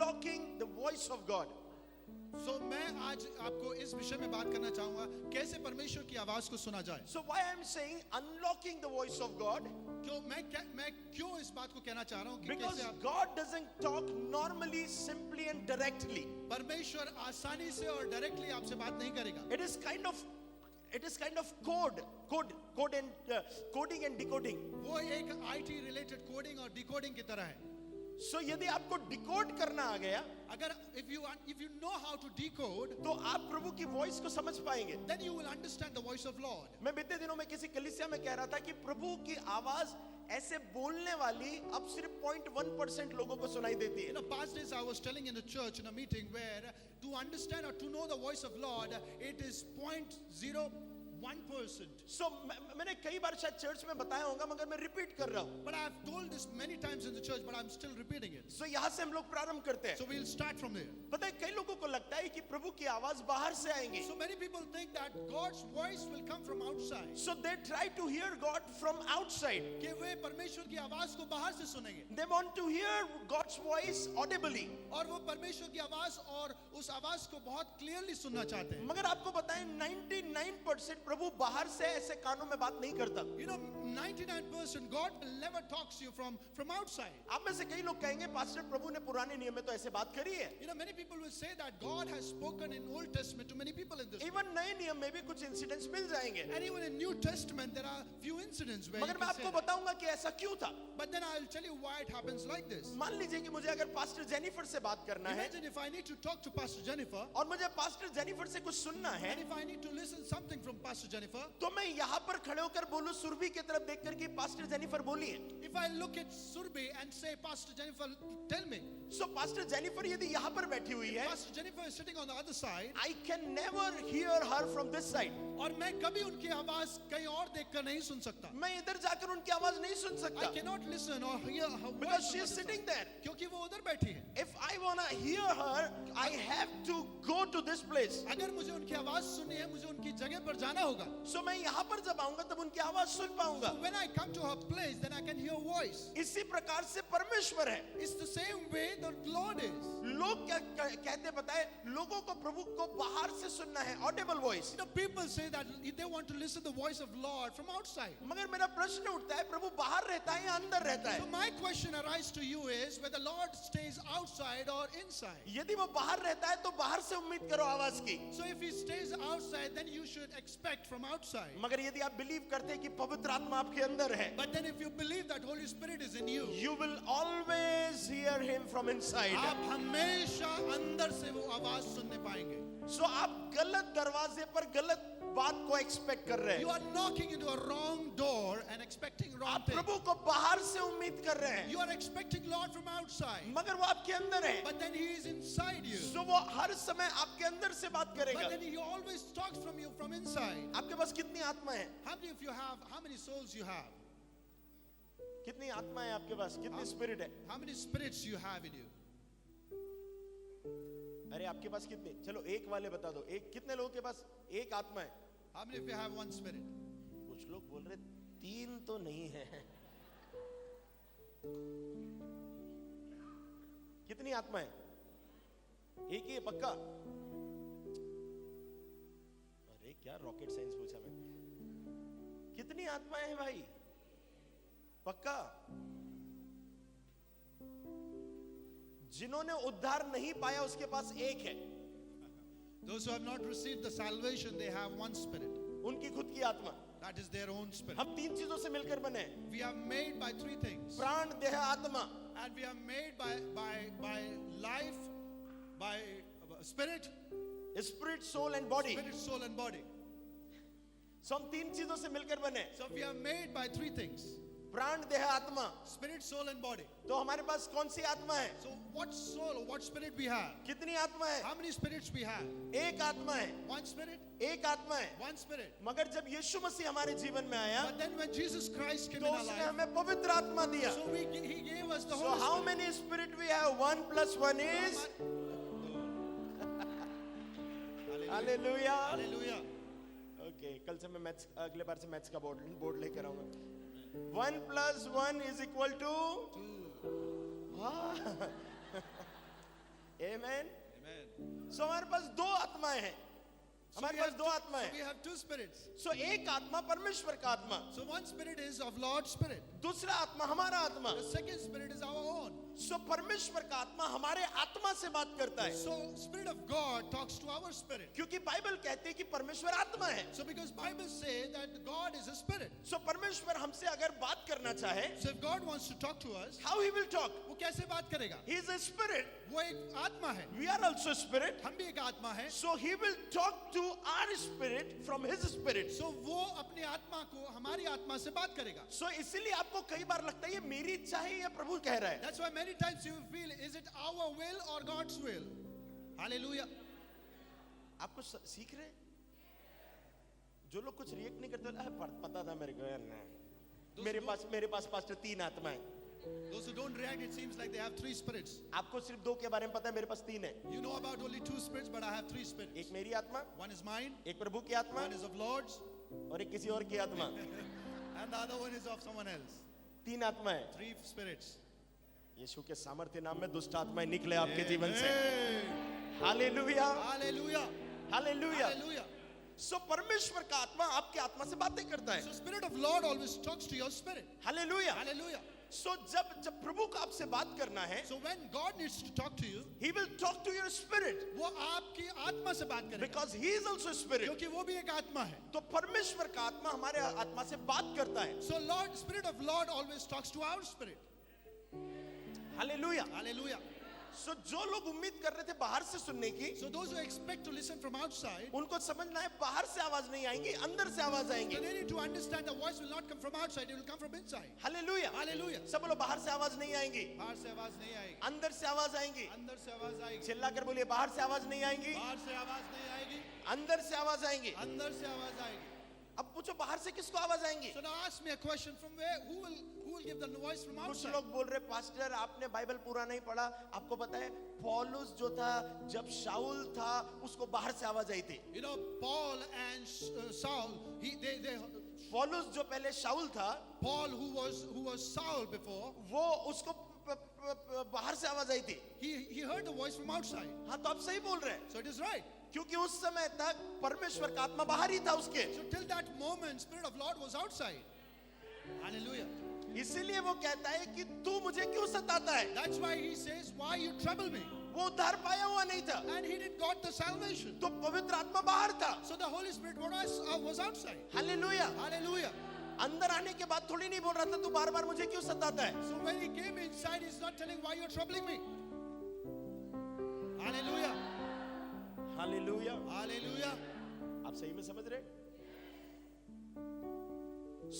unlocking the voice of God. So मैं आज आपको इस विषय में बात करना चाहूंगा कैसे परमेश्वर की आवाज को सुना जाए. So why I'm saying unlocking the voice of God? क्यों मैं क्यों इस बात को कहना चाह रहा हूं कि Because कैसे आप God doesn't talk normally, simply and directly. परमेश्वर आसानी से और डायरेक्टली आपसे बात नहीं करेगा. It is kind of coding and decoding. वो एक IT रिलेटेड कोडिंग और डिकोडिंग की तरह है. So यदि आपको डिकोड करना आ गया, अगर if you know how to decode, तो आप प्रभु की वॉइस को समझ पाएंगे. then you will understand the voice of Lord. मैं बीते दिनों में किसी कलीसिया में कह रहा था कि प्रभु की आवाज ऐसे बोलने वाली अब सिर्फ 0.1% लोगों को सुनाई देती In है. the past days, I was telling in the church in a meeting where to understand or to know the voice of Lord, it is 0.01%. So मैंने कई बार शायद चर्च में बताया होगा, मगर मैं रिपीट कर रहा हूँ. But I have told this many times in the church, but I'm still repeating it. So यहाँ से हम लोग प्रारंभ करते हैं. So we'll start from there. पता है कई लोगों को लगता है कि प्रभु की आवाज बाहर से आएंगी. So many people think that God's voice will come from outside. So they try to hear God from outside. कि वे परमेश्वर की आवाज को बाहर से सुनेंगे. They want to hear God's voice audibly. और वो परमेश्वर की आवाज और उस आवाज को बहुत क्लियरली सुनना चाहते हैं. मगर आपको बताएं 99% प्रभु बाहर से ऐसे कानों में बात नहीं करता. You know, 99% God never talks to you from outside. आप में से कई लोग कहेंगे पास्टर प्रभु ने पुराने नियम में तो ऐसे बात करी है. You know, many people will say that God has spoken in Old Testament to many people in this. Even नए नियम में भी कुछ इंसिडेंट्स मिल जाएंगे. And even in New Testament there are few incidents where you मगर मैं can say आपको that. बताऊंगा कि ऐसा क्यों था. But then I'll tell you why it happens like this. मान लीजिए कि मुझे अगर पास्टर जेनिफर से बात करना है Imagine if I need to talk to Pastor Jennifer, और मुझे पास्टर जेनिफर से कुछ सुनना है, and if I need to listen something from Pastor Jennifer, तो मैं यहाँ पर खड़े होकर बोलूं सुरभि की तरफ देखकर कि पास्टर जेनिफर बोलिए. if I look at Surbi and say, Pastor Jennifer, tell me. So pastor Jennifer यदि यहाँ पर बैठी हुई है, Pastor Jennifer is sitting on the other side, I can never hear her from this side. और मैं कभी उनकी आवाज कहीं और देखकर नहीं सुन सकता. मैं इधर जाकर उनकी आवाज नहीं सुन I सकता. cannot listen or hear her Because voice she from is other sitting side. there. क्योंकि वो उधर बैठी है. If I wanna hear her, I have to go to this place. अगर मुझे उनकी आवाज सुननी है, मुझे उनकी जगह पर जाना होगा. So मैं यहाँ पर जब आऊंगा तब उनकी आवाज सुन पाऊंगा. So when I come to her place, then I can hear voice. इसी प्रकार से परमेश्वर है. It's the same way the Lord is. लोग क्या कहते पता है, लोगों को प्रभु को बाहर से सुनना है, Audible voice. You know, people say that they want to listen the voice of Lord from outside. मगर मेरा प्रश्न उठता है, प्रभु बाहर रहता है या अंदर रहता So है? my question arises to you is whether the Lord stays outside or inside. यदि वो बाहर रहता है तो बाहर से उम्मीद करो आवाज की. So if he stays outside, then you should expect from outside. मगर यदि आप बिलीव करते हैं कि पवित्र आत्मा आपके अंदर है, But then if you believe that Holy Spirit is in you, you will always hear him from inside. आप हमेशा अंदर से वो आवाज सुनने पाएंगे. So आप गलत दरवाजे पर गलत बात को एक्सपेक्ट कर रहे You हैं. are knocking into a wrong door and expecting wrong आप things. प्रभु को बाहर से उम्मीद कर रहे हैं, You are expecting Lord from outside, मगर वो आपके अंदर है. but then He is inside you. So वो हर समय आपके अंदर से बात But करेगा. then He always talks from you from inside. आपके पास कितनी आत्मा है? How many souls you have? कितनी आत्मा है आपके पास? कितनी स्पिरिट है? How many spirits you have in you? अरे आपके पास कितनी? चलो एक वाले बता दो. एक कितने लोगों के पास एक आत्मा है? How many of you have one spirit? कुछ लोग बोल रहे तीन तो नहीं है. कितनी आत्मा है? एक ही है पक्का? अरे क्या रॉकेट साइंस पूछा मैं. कितनी आत्माएं हैं भाई? पक्का? जिन्होंने उद्धार नहीं पाया उसके पास एक है. Those who have not received the salvation, they have one spirit. उनकी खुद की आत्मा. That is their own spirit. हम तीन चीजों से मिलकर बने हैं. We are made by three things. प्राण, देह, आत्मा. And we are made by life, by spirit, spirit, soul and body. spirit, soul and body. So हम तीन चीजों से मिलकर बने. So we are made by three things. प्राण, देह, आत्मा. Spirit, soul and body. तो हमारे पास कौन सी आत्मा है? So what soul or what spirit we have? कितनी आत्मा है? How many spirits we have? एक आत्मा है. One spirit, एक आत्मा है. one spirit. मगर जब यीशु मसीह हमारे जीवन में आया But then when Jesus Christ came तो in our उसने life, हमें पवित्र आत्मा दिया. so He gave us the So Holy how Spirit. many spirit we have? 1 + 1 is hallelujah. Hallelujah. Okay, कल से मैं मैथ्स, अगले बार से मैथ्स का बोर्ड लेकर आऊंगा. 1 + 1 = 2. आमेन। Amen. सो हमारे पास दो आत्माएं हैं, हमारे पास दो आत्माएं we हैं। have two spirits. सो एक आत्मा परमेश्वर का आत्मा, So one spirit is of Lord's spirit. दूसरा आत्मा हमारा आत्मा। The second spirit is our own. सो परमेश्वर का आत्मा हमारे आत्मा से बात करता है, So spirit of God talks to our spirit. क्योंकि बाइबल कहते हैं कि परमेश्वर आत्मा है। So because Bible say that God is a spirit. सो परमेश्वर हमसे अगर बात करना चाहे, So if God wants to talk to us, how he will talk? वो कैसे बात करेगा? ही इज अ स्पिरिट, वो एक आत्मा है, वी आर आल्सो स्पिरिट। हम भी एक आत्मा है। So he will talk to our spirit from his spirit. So वो अपनी आत्मा को हमारी आत्मा से बात करेगा। सो इसीलिए आपको कई बार लगता है ये मेरी इच्छा है या प्रभु कह रहा है। That's why many times you feel, is it our will or God's will? Hallelujah. आपको सीख रहे हैं? जो लोग कुछ रिएक्ट नहीं करते, पता था मेरे को यार, मेरे पास पास्टर तीन आत्माएं। Those who don't react, it seems like they have three spirits. आपको सिर्फ दो के बारे में पता है, मेरे पास तीन है। You know about only two spirits, but I have three spirits. एक मेरी आत्मा, One is mine, एक प्रभु की आत्मा, one is of Lord's, और एक किसी और की आत्मा। and the other one is of someone else. तीन आत्मा है। Three spirits. यीशु के सामर्थ्य नाम में दुष्ट आत्माएं निकले आपके जीवन से। Amen. Hallelujah, Hallelujah. Hallelujah. Hallelujah. सो परमेश्वर का आत्मा आपके आत्मा से बातें करता है। So spirit of Lord always talks to your spirit. Hallelujah. Hallelujah. सो जब प्रभु को आपसे बात करना है, So when God needs to talk to you, he will talk to your spirit वो आपकी आत्मा से बात करेगा, because he is also spirit। क्योंकि वो भी एक आत्मा है। तो परमेश्वर का आत्मा हमारे आत्मा से बात करता है। So Lord, spirit of Lord always talks to our spirit. Hallelujah. Hallelujah. सो जो लोग उम्मीद कर रहे थे बाहर से सुनने की, So those who expect to listen from outside, उनको समझना है बाहर से आवाज नहीं आएंगी, अंदर से आवाज आएंगी। they need to understand the voice will not come from outside, it will come from inside. Hallelujah. Hallelujah. सब बोलो बाहर से आवाज नहीं आएंगी, बाहर से आवाज नहीं आएगी, अंदर से आवाज आएंगी। अंदर से आवाज आएगी, चिल्ला कर बोलिए, बाहर से आवाज नहीं आएंगी, बाहर से आवाज नहीं आएगी, अंदर से आवाज आएंगी। अंदर से आवाज आएगी. अब पूछो बाहर से किसको आवाज आएंगी? So now ask me a question, from where, who will give the voice from कुछ outside? लोग बोल रहे पास्टर आपने बाइबल पूरा नहीं पढ़ा। आपको पता है पौलुस जो था, जब शाऊल था उसको बाहर से आवाज आई थी। You know, Paul and Saul, they पौलुस जो पहले शाऊल था, Paul who was Saul before, वो उसको बाहर से आवाज आई थी। he heard the voice from outside. हाँ, तो आप सही बोल रहे हैं, So it is right. क्योंकि उस समय तक परमेश्वर का आत्मा बाहर ही था उसके। So till that moment, Spirit of Lord was outside. Hallelujah. इसीलिए वो कहता है कि तू मुझे क्यों सताता है। That's why he says, why you trouble me? वो उद्धार पाया हुआ नहीं था, And he didn't got the salvation. तो पवित्र आत्मा बाहर था। So the Holy Spirit was outside. Hallelujah. Hallelujah. अंदर आने के बाद थोड़ी नहीं बोल रहा था तू बार बार मुझे क्यों सताता है। So when he came inside, he's not telling why you're troubling me. Hallelujah. Hallelujah. Hallelujah. आप सही में समझ रहे?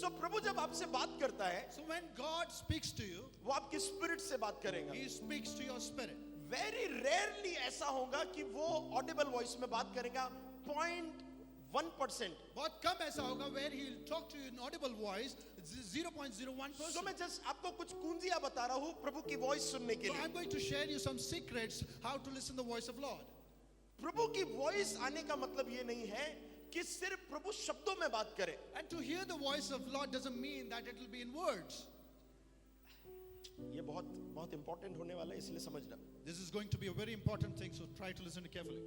सो प्रभु जब आपसे बात करता है, So when God speaks to you, वो आपके स्पिरिट से बात करेगा। he speaks to your spirit. Very rarely ऐसा होगा कि वो ऑडिबल वॉइस में बात करेगा 0.1%। बहुत कम ऐसा होगा where he will talk to you in audible voice, 0.01%. सो मैं जस्ट आपको कुछ कुंजियां बता रहा हूँ प्रभु की वॉइस सुनने के So लिए। I'm going to share you some secrets how to listen the voice of Lord. प्रभु की वॉइस आने का मतलब ये नहीं है कि सिर्फ प्रभु शब्दों में बात करे। And to hear the voice of Lord doesn't mean that it will be in words. ये बहुत बहुत इंपॉर्टेंट होने वाला है, इसलिए समझना। This is going to be a very important thing, so try to listen carefully.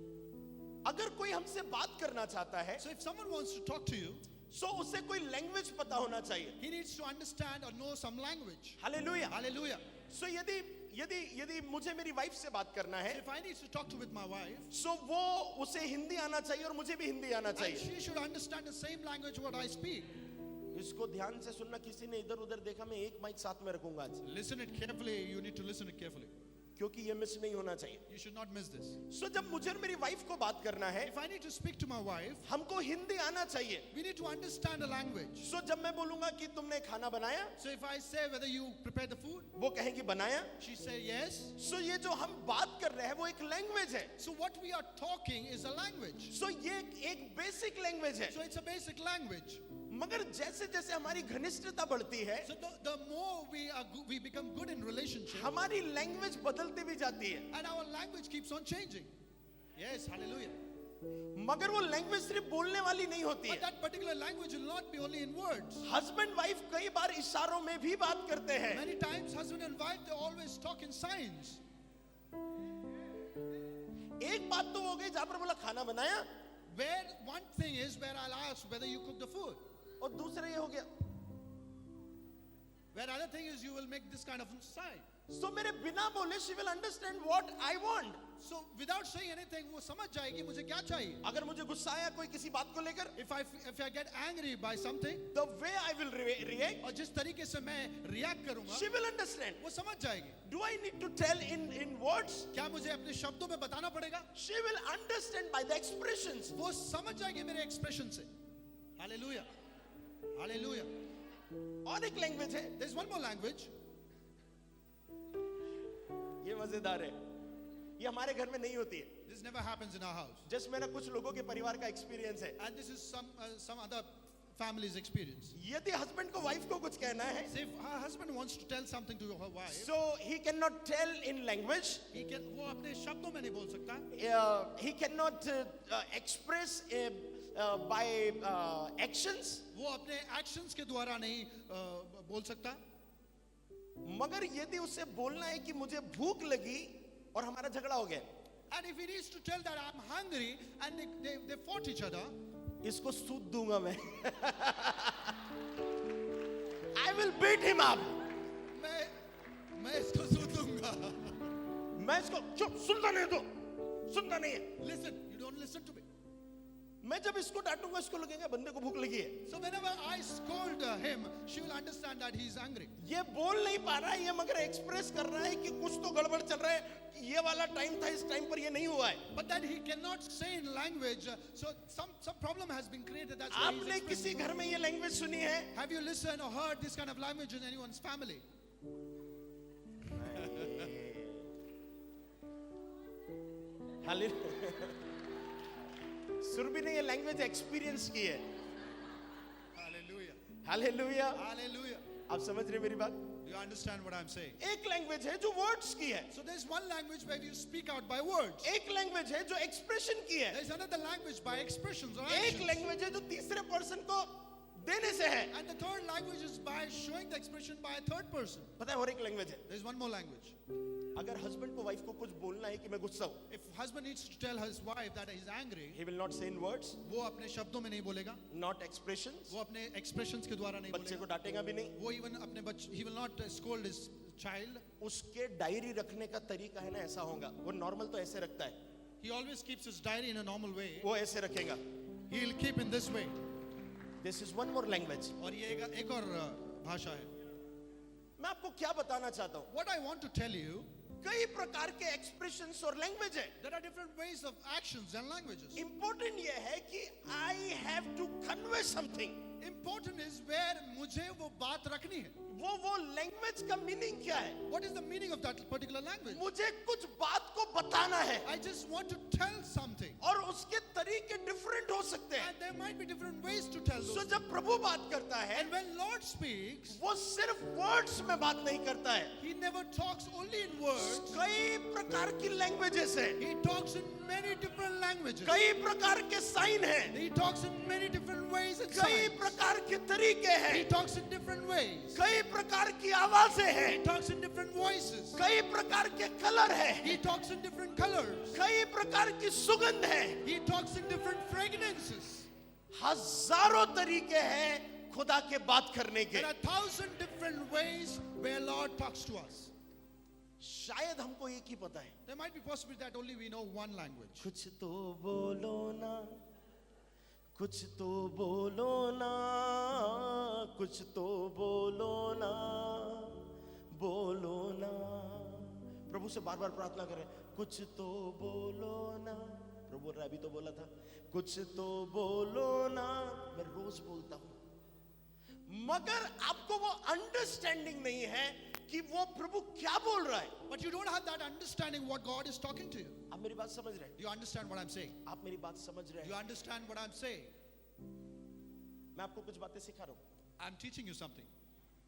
अगर कोई हमसे बात करना चाहता है, So if someone wants to talk to you, सो उसे कोई लैंग्वेज पता होना चाहिए। he needs to understand or know some language. Hallelujah. Hallelujah. सो यदि मुझे मेरी वाइफ से बात करना So है, if I need to talk to with my wife, सो वो उसे हिंदी आना चाहिए और मुझे भी हिंदी आना and चाहिए। she should understand the same language what I speak. इसको ध्यान से सुनना, किसी ने इधर उधर देखा, मैं एक माइक साथ में रखूंगा आज, Listen it carefully. You need to listen it carefully. क्योंकि ये मिस नहीं होना चाहिए। You should not miss this. सो जब मुझे और मेरी वाइफ को बात करना है, If I need to speak to my wife, हमको हिंदी आना चाहिए। we need to understand the language. सो जब मैं बोलूंगा कि तुमने खाना बनाया, So if I say whether you prepare the food, वो कहेंगी बनाया। she say yes. सो ये जो हम बात कर रहे हैं वो एक लैंग्वेज है। So what we are talking is a language. सो ये एक बेसिक लैंग्वेज है। So it's a basic language. मगर जैसे जैसे हमारी घनिष्ठता बढ़ती है, So the more we become good in relationship, हमारी लैंग्वेज बदलती भी जाती है। and our language keeps on changing. Yes, hallelujah. मगर वो लैंग्वेज सिर्फ बोलने वाली नहीं होती But है। that particular language will not be only in words. Husband wife कई बार इशारों में भी बात करते हैं। Many times husband and wife, they always talk in signs. बात तो हो गई जहां पर बोला खाना बनाया, Where one thing is where I'll ask whether you cook the food. और दूसरा ये हो गया. Where other thing is you will make this kind of sign. So मेरे बिना बोले she will understand what I want. So without saying anything, वो समझ जाएगी मुझे क्या चाहिए. अगर मुझे गुस्सा आया कोई किसी बात को लेकर, If I get angry by something, the way I will react, और जिस तरीके से मैं react करूंगा, she will understand. वो समझ जाएगी. Do I need to tell in words? क्या मुझे अपने शब्दों में बताना पड़ेगा? She will understand by the expressions. वो समझ जाएगी मेरे एक्सप्रेशन से. Hallelujah. Hallelujah. और एक लैंग्वेज है, There's one more language. ये मजेदार है, ये हमारे घर में नहीं होती है. This never happens in our house. Just मेरा कुछ लोगों के परिवार का एक्सपीरियंस है. And this is some other family's experience. यदि हस्बैंड को वाइफ को कुछ कहना है, Say if her husband wants to tell something to her wife, so he cannot tell in language, वो अपने शब्दों में नहीं बोल सकता. he cannot express by actions. वो अपने actions के द्वारा नहीं बोल सकता. मगर यदि उसे बोलना है कि मुझे भूख लगी और हमारा झगड़ा हो गया, And if he needs to tell that I'm hungry and they fought each other, इसको सूद दूंगा मैं. I will beat him up. मैं इसको सूद दूंगा. मैं इसको चुप, सुनता नहीं तो सुनता नहीं है. Listen, you don't listen to me. मैं जब इसको डांटूंगा इसको लगेगा बंदे को भूख लगी है. So whenever I scold him, she will understand that he's hungry. ये बोल नहीं पा रहा है, ये मगर एक्सप्रेस कर रहा है कि कुछ तो गड़बड़ चल रहा है. ये वाला टाइम था, इस टाइम पर ये नहीं हुआ है. But then he cannot say in language, so some problem has been created. That's why he's आपने किसी expressing. घर में ये लैंग्वेज सुनी है? Have you listened or heard this kind of language in anyone's family? Surabhi ने ये लैंग्वेज एक्सपीरियंस की है. Hallelujah. हालेलुया. Hallelujah. आप समझ रहे मेरी बात? Do you understand what I'm saying? एक लैंग्वेज है जो वर्ड्स की है, So there's one language where you speak out by words. एक लैंग्वेज है जो एक्सप्रेशन की है, There's another language by expressions or एक actions. लैंग्वेज है जो तीसरे पर्सन को देने से है. And the third language is by showing the expression by a third person. पता है और एक लैंग्वेज है, There's one more language. अगर हस्बैंड को वाइफ को कुछ बोलना है कि मैं गुस्सा हूं, If husband needs to tell his wife that he's angry, he will not say in words, वो अपने शब्दों में नहीं बोलेगा, not expressions. वो अपने expressions के द्वारा नहीं बच्चे को बोलेगा, डांटेगा भी नहीं. वो even अपने बच्चे, he will not scold his child. उसके डायरी रखने का तरीका है ना ऐसा होगा. वो नॉर्मल तो ऐसे रखता है, He always keeps his diary in a normal way. वो ऐसे रखेगा. He'll keep in this way. This is one more language. और ये एक और भाषा है. मैं आपको क्या बताना चाहता हूं, What I want to tell you, कई प्रकार के एक्सप्रेशंस और लैंग्वेज है. there are different ways of actions and languages. Important ये है कि I have to convey something. Important is where मुझे वो बात रखनी है. वो लैंग्वेज का मीनिंग क्या है? What is the meaning of that particular language? मुझे कुछ बात को बताना है I just want to tell something. और उसके तरीके डिफरेंट हो सकते हैं. And there might be different ways to tell so those. जब प्रभु बात करता है, And when Lord speaks, वो सिर्फ वर्ड्स में बात नहीं करता है. He never talks only in words. कई प्रकार की लैंग्वेजेस है, He talks in many different languages. कई प्रकार के साइन है, He talks in many different ways and कई signs. प्रकार के तरीके He हैं, talks in different ways. कई प्रकार की आवाजें हैं, He talks in different voices. कई प्रकार के कलर है, He talks in different colors. कई प्रकार की सुगंध है. He talks in different fragrances. हजारों तरीके हैं खुदा के बात करने के. There are 1,000 different ways where Lord talks to us. शायद हमको एक ही पता है. There might be possibility that only we know one language. कुछ तो बोलो ना, कुछ तो बोलो ना, कुछ तो बोलो ना, बोलो ना. प्रभु से बार बार प्रार्थना करें, कुछ तो बोलो ना. प्रभु बोल रहा है, अभी तो बोला था, कुछ तो बोलो ना. मैं रोज बोलता हूं, मगर आपको वो अंडरस्टैंडिंग नहीं है कि वो प्रभु क्या बोल रहा है. But you don't have that understanding what God is talking to you. आप मेरी बात समझ रहे हैं? Do you understand what I'm saying? आप मेरी बात समझ रहे Do you हैं? understand what I'm saying? मैं आपको कुछ बातें सिखा रहा हूं. I'm teaching you something.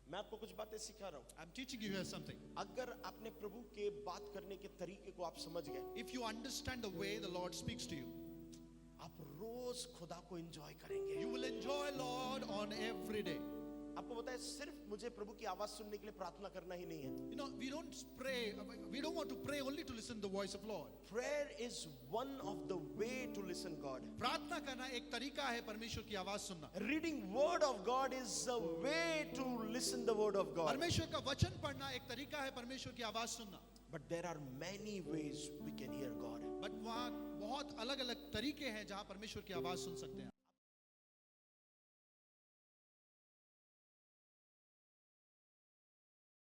मैं आपको कुछ बातें सिखा रहा हूं. I'm teaching you here something. अगर आपने प्रभु के बात करने के तरीके को आप समझ गए, If you understand the way the Lord speaks to you, आप रोज खुदा को एंजॉय करेंगे. you will enjoy Lord on every day. आपको पता है, सिर्फ मुझे प्रभु की आवाज सुनने के लिए प्रार्थना करना ही नहीं है. You know, we don't pray. We don't want to pray only to listen to the voice of Lord. Prayer is one of the way to listen God. प्रार्थना करना एक तरीका है परमेश्वर की आवाज सुनना. Reading word of God is a way to listen the word of God. परमेश्वर का वचन पढ़ना एक तरीका है परमेश्वर की आवाज सुनना. But there are many ways we can hear God. But वहाँ बहुत अलग अलग तरीके हैं जहाँ परमेश्वर की आवाज सुन सकते हैं.